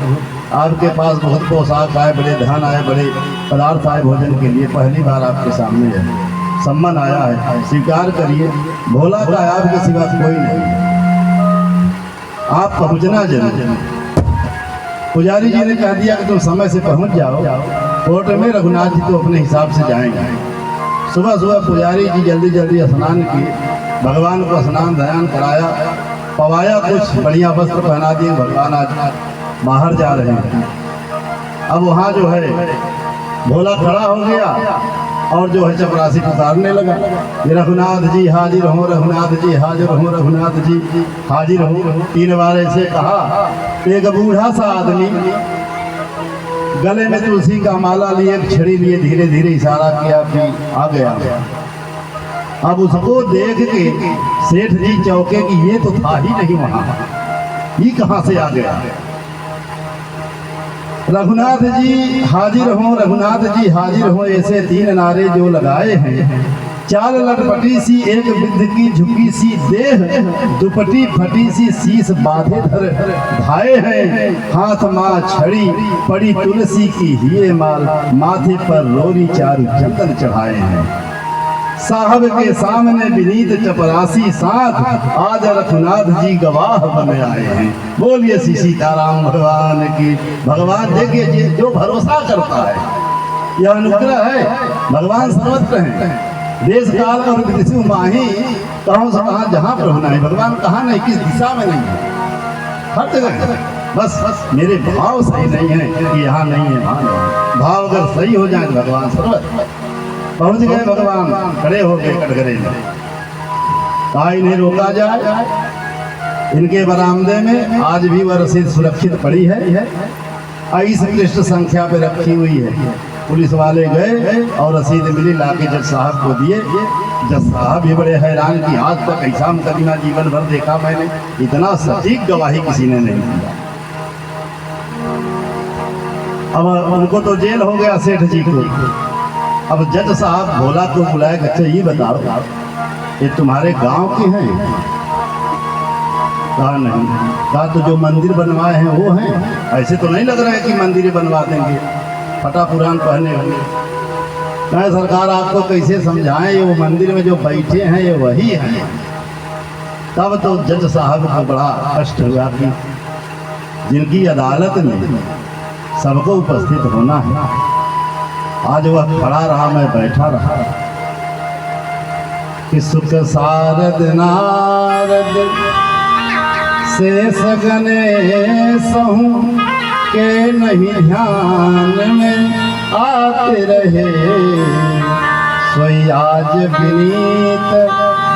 आपके पास बहुत पोशाक आए, बड़े धन आए, बड़े पदार्थ आए भोजन के लिए, पहली बार आपके सामने है, सम्मान आया है, स्वीकार करिए। भोला का आपके सिवा कोई नहीं, आप पहुंचना जरूर। पुजारी जी ने कह दिया कि तुम समय से पहुंच जाओ कोर्ट में, रघुनाथ जी तो अपने हिसाब से जाएंगे। सुबह सुबह पुजारी जी जल्दी जल्दी स्नान किए, भगवान को स्नान ध्यान कराया, पवाया, कुछ बढ़िया वस्त्र पहना दिए। भगवान आज बाहर जा रहे हैं। अब वहाँ जो है भोला खड़ा हो गया और जो है चपरासी पुकारने लगा, रघुनाथ जी हाजिर हो, रघुनाथ जी हाजिर हो, रघुनाथ जी हाजिर हो। 3 बार ऐसे कहा। एक बूढ़ा सा आदमी गले में तुलसी का माला लिए, एक छड़ी लिए, धीरे धीरे इशारा किया कि आ गया। अब उसको देख के सेठ जी चौके कि ये तो था ही नहीं वहां, ये कहां से आ गया। रघुनाथ जी हाजिर हो, रघुनाथ जी हाजिर हो, ऐसे 3 नारे जो लगाए हैं। चाल लटपटी सी एक विद्ध की झुकी सी देह, दुपटी फटी सी शीस बाधे धर धाये हैं। हाथ माँ छड़ी पड़ी तुलसी की हिये माल, माथे पर रोरी चारु चंदन चढ़ाए हैं। साहब के सामने विनीत चपरासी साथ, आज रघुनाथ जी गवाह बन आए हैं। बोलिए श्री सीताराम भगवान की। भगवान देखिए जो भरोसा करता है यह अनुग्रह है। भगवान सर्वत्र हैं, देश काल और विदेशु माही, कहाँ से कहाँ जहाँ पर होना है। भगवान कहाँ नहीं, किस दिशा में नहीं है, हर जगह है। बस मेरे भाव सही नहीं है कि यहाँ नहीं है वहाँ नहीं। भाव अगर सही हो जाए भगवान सर्वत्र। पहुंच गए भगवान, खड़े हो गए कटघरे में। कहा इन्हें रोका जाए। इनके बरामदे में आज भी वह रसीद सुरक्षित पड़ी है, 22 पृष्ठ संख्या पे रखी हुई है। पुलिस वाले गए और रसीद मिली, लाके जज साहब को दिए। जज साहब भी बड़े हैरान कि आज तक ऐसा मुकदमा जीवन भर देखा मैंने, इतना सटीक गवाही किसी ने नहीं दिया। अब उनको तो जेल हो गया सेठ जी को। अब जज साहब भोला को बुलाया, अच्छा ये बताओ ये तुम्हारे गांव के हैं? कहा नहीं। कहा तो जो मंदिर बनवाए हैं वो हैं? ऐसे तो नहीं लग रहा है कि मंदिर बनवा देंगे, फटा पुरान पहने होंगे। कहा सरकार आपको कैसे समझाएं, ये वो मंदिर में जो बैठे हैं ये वही हैं। तब तो जज साहब को बड़ा कष्ट हुआ कि जिनकी अदालत में सबको उपस्थित होना है, आज वह खड़ा रहा, मैं बैठा रहा। कि सुख सारद नारद से सगने सहूं के नहीं ध्यान में आते रहे, सोई आज विनीत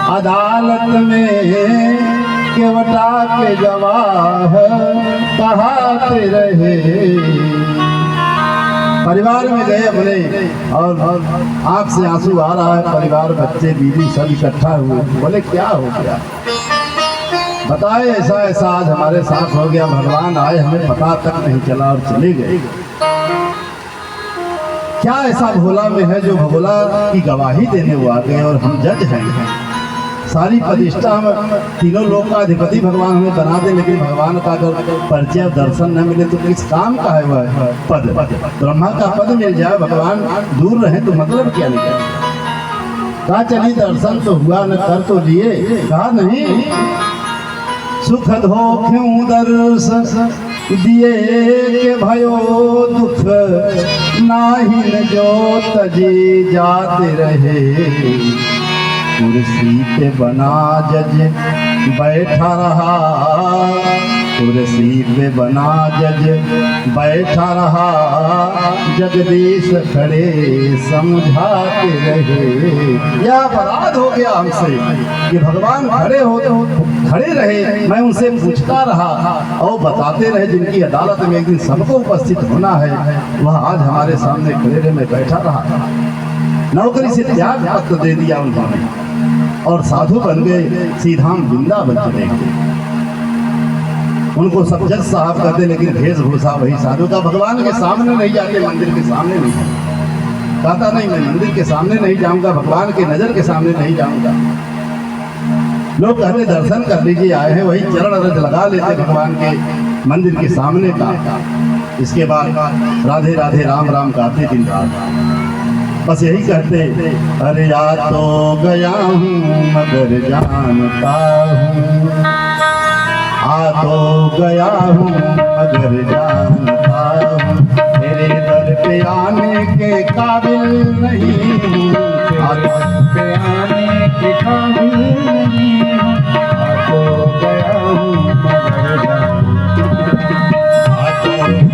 अदालत में केवटा के गवाह कहाते रहे। परिवार में गए अपने और आंख से आंसू आ रहा है, परिवार बच्चे बीवी सब इकट्ठा हुए। बोले क्या हो गया, बताए ऐसा ऐसा आज हमारे साथ हो गया, भगवान आए हमें पता तक नहीं चला और चले गए। क्या ऐसा भोला में है जो भोला की गवाही देने वो आ गए और हम जज हैं। सारी प्रतिष्ठा हम तीनों लोग का अधिपति भगवान हमें बना दे, लेकिन भगवान का अगर परिचय दर्शन न मिले तो किस काम का है वह पद? ब्रह्मा का पद मिल जाए, भगवान दूर रहे तो मतलब क्या निकले। कहा चलिए दर्शन तो हुआ, न कर तो लिए। कहा नहीं, सुख धो क्यों दर्शन दिए के भयो दुख नाहिन जो तजी जाते रहे, कुर्सी पे बना जज बैठा रहा, कुर्सी पे बना जज बैठा रहा, जगदीश खड़े समझाते रहे। यह अपराध हो गया हमसे कि भगवान खड़े रहे, मैं उनसे पूछता रहा और बताते रहे। जिनकी अदालत में एक दिन सबको उपस्थित होना है, वह आज हमारे सामने खड़े रहे, मैं बैठा रहा। नौकरी से त्याग पत्र दे दिया उन्होंने और साधु बन गए, सीधाम वृंदावन चले गए। उनको सब जज साहब कहते, लेकिन वेशभूषा वही साधु का। भगवान के सामने नहीं जाते, मंदिर के सामने नहीं जाते। कहता नहीं मैं मंदिर के सामने नहीं जाऊंगा, भगवान के नजर के सामने नहीं जाऊंगा। लोग कहते दर्शन कर लीजिए, आए हैं, वही चरण रज लगा लेते भगवान के मंदिर के सामने का। इसके बाद राधे राधे राम राम गाते दिन रात, बस यही कहते, अरे याद तो गया हूँ मगर जानता हूँ, आ तो गया हूँ मगर जानता हूँ, तेरे दर पे आने के काबिल नहीं हूँ, आ दर पे आने के काबिल नहीं हूँ, आ तो गया हूँ मगर जानता हूँ।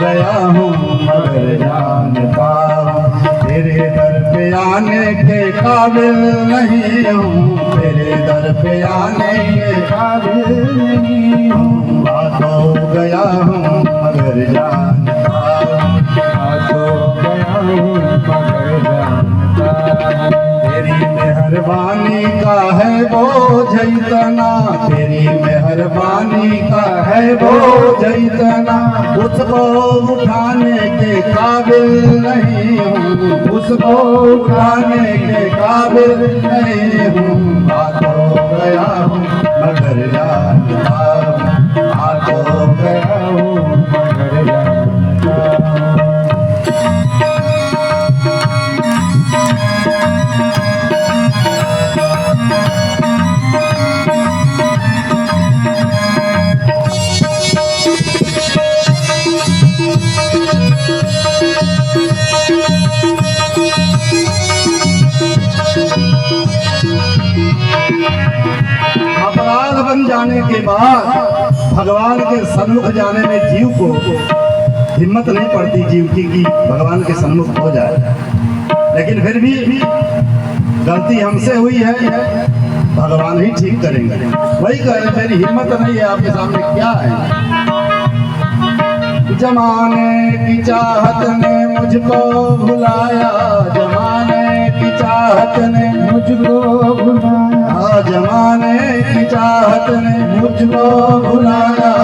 गया हूँ मगर जानता हूँ, तेरे दर पे आने के काबिल नहीं हूँ, तेरे दर पे आने के काबिल नहीं हूँ, आ तो गया हूँ मगर जानता हूँ, आ तो गया हूँ मगर जानता हूँ, तेरी मेहरबानी का है बोझ इतना, तेरी मेहरबानी का है बोझ इतना, उसको उठाने के काबिल नहीं हूँ, उसको उठाने के काबिल नहीं हूँ, आ तो गया हूँ मगर जानता हूँ, आ तो गया हूँ मगर जानता हूँ। बन जाने के बाद भगवान के सन्मुख जाने में जीव को हिम्मत नहीं पड़ती जीव की कि भगवान के सन्मुख हो जाए, लेकिन फिर भी गलती हमसे हुई है, भगवान ही ठीक करेंगे। वही कह रहे, मेरी हिम्मत नहीं है आपके सामने क्या है। जमाने की चाहत ने मुझको भुलाया, जमाने की चाहत ने मुझको भुलाया, जमाने की चाहत ने मुझको भुलाया।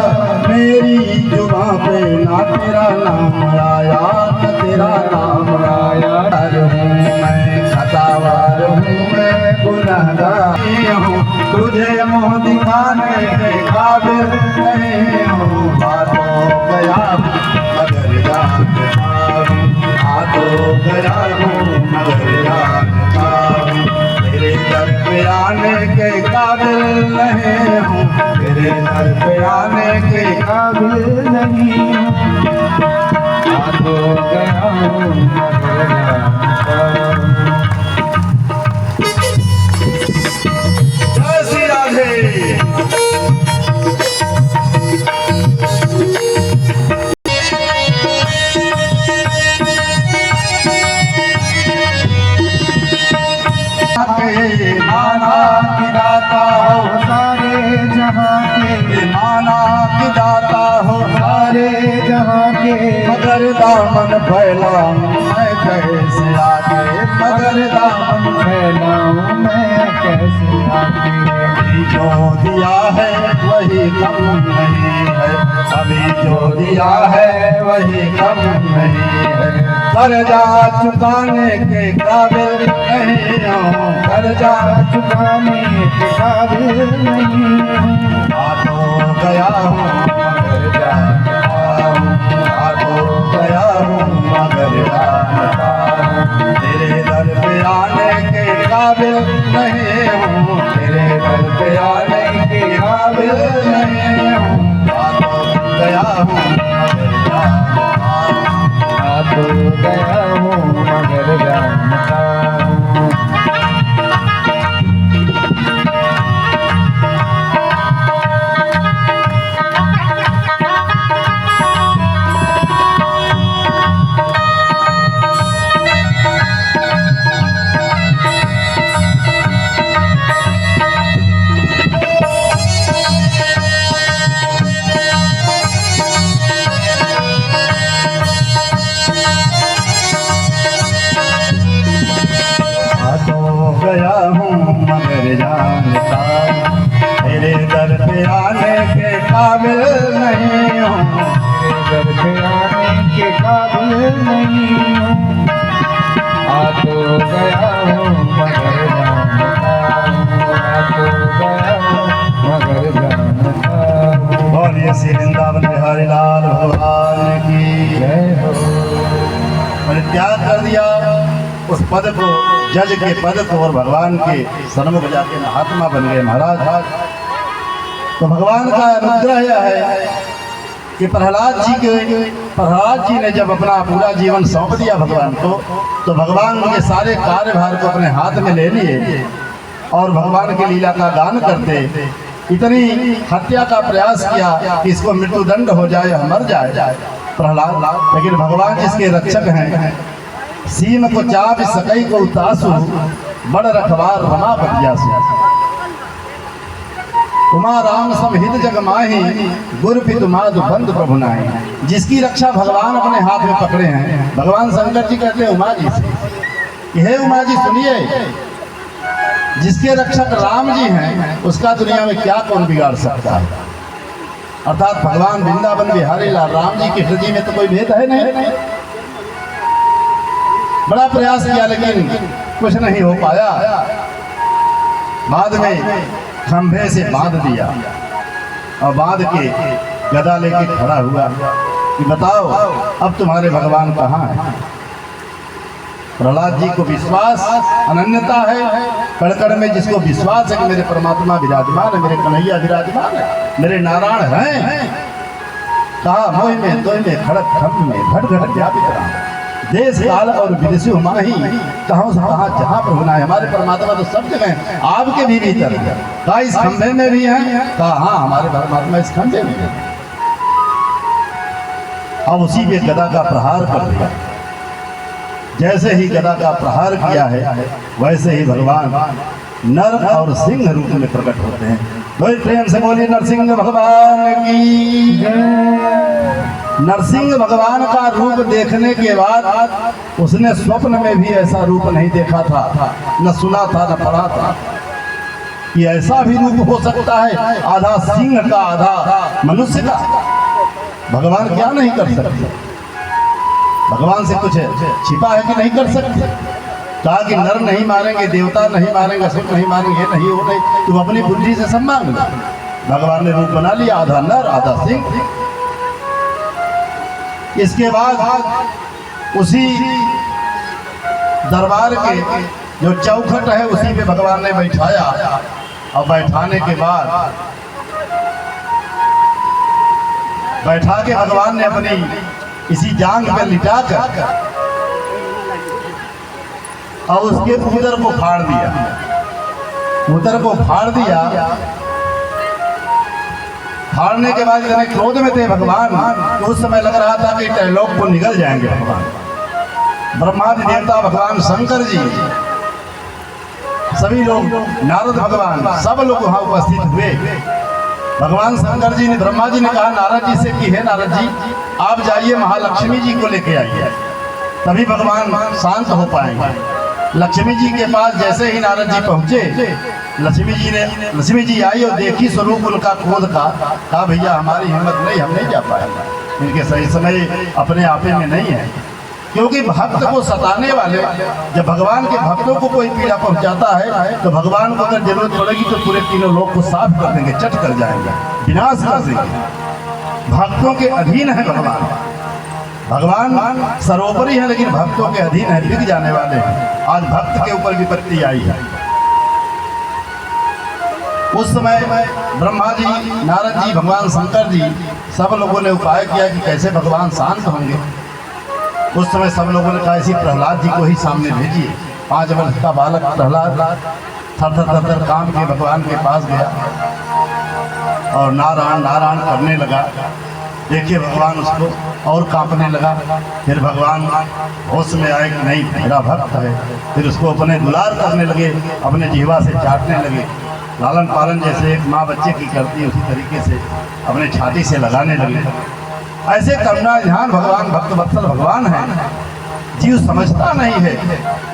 मेरी जुबां पे ना तेरा नाम आया, न तेरा नाम आया। मैं खतावार हूँ, मैं गुनहगार हूँ, तुझे मुँह दिखाने के काबिल नहीं हूँ। बातों गया मगर जानता हूँ, बातों गया हूँ मगर जानता हूँ। तेरे दर पे आने के काबिल नहीं हूँ, तेरे दर पे आने के काबिल नहीं हूँ। आ तो गया हूँ मगर जानता हूँ। जय श्री राधे। माना की दाता हो सारे जहाँ के, माना की दाता हो सारे जहाँ के, मगर दामन फैलाऊं मैं कैसे आगे, मगर दामन फैलाऊं मैं कैसे आगे। अभी जो दिया है वही कम नहीं है, अभी जो दिया है वही कम नहीं है। कर्जा चुकाने के काबिल नहीं हूँ, कर्जा चुकाने के काबिल नहीं हूँ। आ तो गया हूँ मगर जानता हूँ, आ तो गया हूँ मगर जानता हूँ। तेरे दर पे आने के काबिल नहीं हूँ, तेरे दर पे आने के काबिल नहीं हूँ। आ तो गया हूँ मगर जानता हूँ, आ तो गया हूँ मगर जानता हूँ। गया हूँ मगर जानता हूँ, तेरे दर पे आने के काबिल नहीं हूँ, तेरे दर पे आने के काबिल नहीं हूँ। आ तो गया हूँ मगर जानता हूँ, आ तो गया हूँ मगर जानता हूँ। बोलिए श्री वृंदावन बिहारी लाल भगवान की जय हो। मैंने त्याग कर दिया उस पद को, जज के पद को, और भगवान के सन्मुख जाके महात्मा बन गए महाराज। तो भगवान का अनुग्रह यह है कि प्रहलाद जी ने जब अपना पूरा जीवन सौंप दिया भगवान को, तो भगवान उनके सारे कार्यभार को अपने हाथ में ले लिए और भगवान की लीला का गान करते इतनी हत्या का प्रयास किया कि इसको मृत्युदंड हो जाए या मर जाए प्रहलाद। लेकिन भगवान जिसके रक्षक हैं, सीम को चाप सकई को उतासु, बड़ रखवार रमापतिया से। उमा राम समहित जग माही, गुरु पितु माधु बंधु प्रभु नाहि। जिसकी रक्षा भगवान अपने हाथ में पकड़े हैं, भगवान शंकर जी कहते हैं उमा जी से, हे उमा जी सुनिए, जिसके रक्षक राम जी हैं उसका दुनिया में क्या कौन बिगाड़ सकता है। अर्थात भगवान वृंदावन बिहारी लाल राम जी की हृदय में तो कोई भेद है नहीं। बड़ा प्रयास किया लेकिन कुछ नहीं हो पाया। बाद में खंभे से बांध दिया और बांध के गदा लेके खड़ा हुआ कि बताओ अब तुम्हारे भगवान कहाँ हैं। प्रहलाद जी को विश्वास अनन्यता है, कड़कड़ में जिसको विश्वास है कि मेरे परमात्मा विराजमान है, मेरे कन्हैया विराजमान है, मेरे नारायण हैं। कहा मोह में तोय में खड़क खम्भ में घट घट व्यापित रहा, देश काल और विदेशी माही, कहाँ जहाँ जहाँ प्रभु ना है। हमारे परमात्मा तो सब जगह हैं, आपके भी भीतर है। कहा इस खंभे में भी हैं, कहा हाँ हमारे परमात्मा इस खंभे में है। अब उसी पे गदा का प्रहार कर दिया। जैसे ही गदा का प्रहार किया है वैसे ही भगवान नर और सिंह रूप में प्रकट होते हैं। कोई प्रेम से बोलिए नरसिंह भगवान की जय। नरसिंह भगवान का रूप देखने के बाद उसने स्वप्न में भी ऐसा रूप नहीं देखा था, न सुना था, न पढ़ा था कि ऐसा भी रूप हो सकता है, आधा सिंह का आधा मनुष्य का। भगवान क्या नहीं कर सकते? भगवान से कुछ छिपा है कि नहीं कर सकते? कहा कि नर नहीं मारेंगे, देवता नहीं मारेंगे, असुर नहीं मारेंगे, ये नहीं, वो नहीं, तुम अपनी बुद्धि से सब मांग लो। भगवान ने रूप बना लिया, आधा नर आधा सिंह। इसके बाद उसी दरबार के जो चौखट है उसी पे भगवान ने बैठाया, और बैठाने के बाद बैठा के भगवान ने अपनी इसी जांग पे लिटा कर और उसके उदर को फाड़ दिया। उदर को फाड़ दिया। फाड़ने के बाद इतने क्रोध में थे भगवान, तो उस समय लग रहा था कि त्रिलोक को निगल जाएंगे भगवान। ब्रह्मादि देवता, भगवान शंकर जी, सभी लोग, नारद भगवान, सब लोग वहां उपस्थित हुए। भगवान शंकर जी ने, ब्रह्मा जी ने कहा नारद जी से कि हे नारद जी, आप जाइए महालक्ष्मी जी को लेके आइए, तभी भगवान शांत हो पाएंगे। लक्ष्मी जी के पास जैसे ही नारद जी पहुंचे, लक्ष्मी जी आई और देखी स्वरूप उनका क्रोध का, कहा भैया हमारी हिम्मत नहीं, हम नहीं जा पाएंगे, इनके सही समय अपने आपे में नहीं है। क्योंकि भक्त को सताने वाले, जब भगवान के भक्तों को कोई पीड़ा पहुंचाता है तो भगवान को अगर जरूरत पड़ेगी तो पूरे तीनों लोग को साफ कर देंगे, चट कर जाएंगे, विनाश कर देंगे। भक्तों के अधीन है भगवान। भगवान सर्वोपरि है, लेकिन भक्तों के अधीन है, बिक जाने वाले हैं। आज भक्त के ऊपर विपत्ति आई है। उस समय ब्रह्मा जी, नारद जी, भगवान शंकर जी, सब लोगों ने उपाय किया कि कैसे भगवान शांत होंगे। उस समय सब लोगों ने कहा इसी प्रहलाद जी को ही सामने भेजिए। 5 वर्ष का बालक प्रहलाद थर थर काम के भगवान के पास गया और नारायण नारायण करने लगा। देखिए भगवान उसको और कांपने लगा। फिर भगवान होश में आए कि नहीं, मेरा भक्त है। फिर उसको अपने दुलार करने लगे, अपने जिह्वा से चाटने लगे। लालन पालन जैसे एक माँ बच्चे की करती है उसी तरीके से अपने छाती से लगाने लगे। ऐसे करुणा ध्यान भगवान, भक्त वत्सल भगवान है। जीव समझता नहीं है,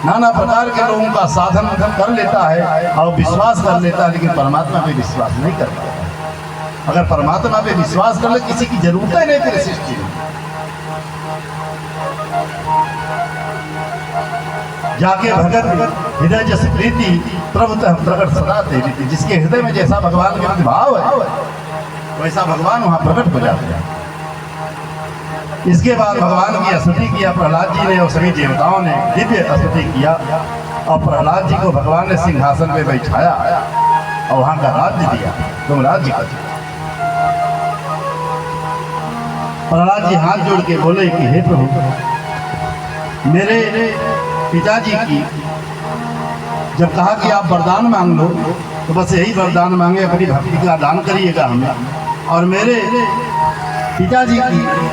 नाना प्रकार के लोगों का साधन कर लेता है और विश्वास कर लेता है, लेकिन परमात्मा पे विश्वास नहीं कर पाता। अगर परमात्मा पे विश्वास कर ले, किसी की जरूरत ही नहीं तेरे सृष्टि में। जाके भगत हृदय जैसे प्रीति प्रभुतः प्रकट सदा तेरी। जिसके हृदय में जैसा भगवान के भाव है वैसा भगवान वहां प्रकट हो जाते हैं। इसके बाद भगवान की स्तुति किया प्रहलाद जी ने और सभी देवताओं ने दिव्य स्तुति किया, और प्रहलाद जी को भगवान ने सिंहासन पे बैठाया और वहां का राज्य दिया, तुम राज्य कर। प्रहलाद जी हाथ जोड़ के बोले कि हे प्रभु, मेरे पिताजी की जब कहा कि आप वरदान मांग लो तो बस यही वरदान मांगे, अपनी भक्ति का दान करिएगा हमें, और मेरे पिताजी की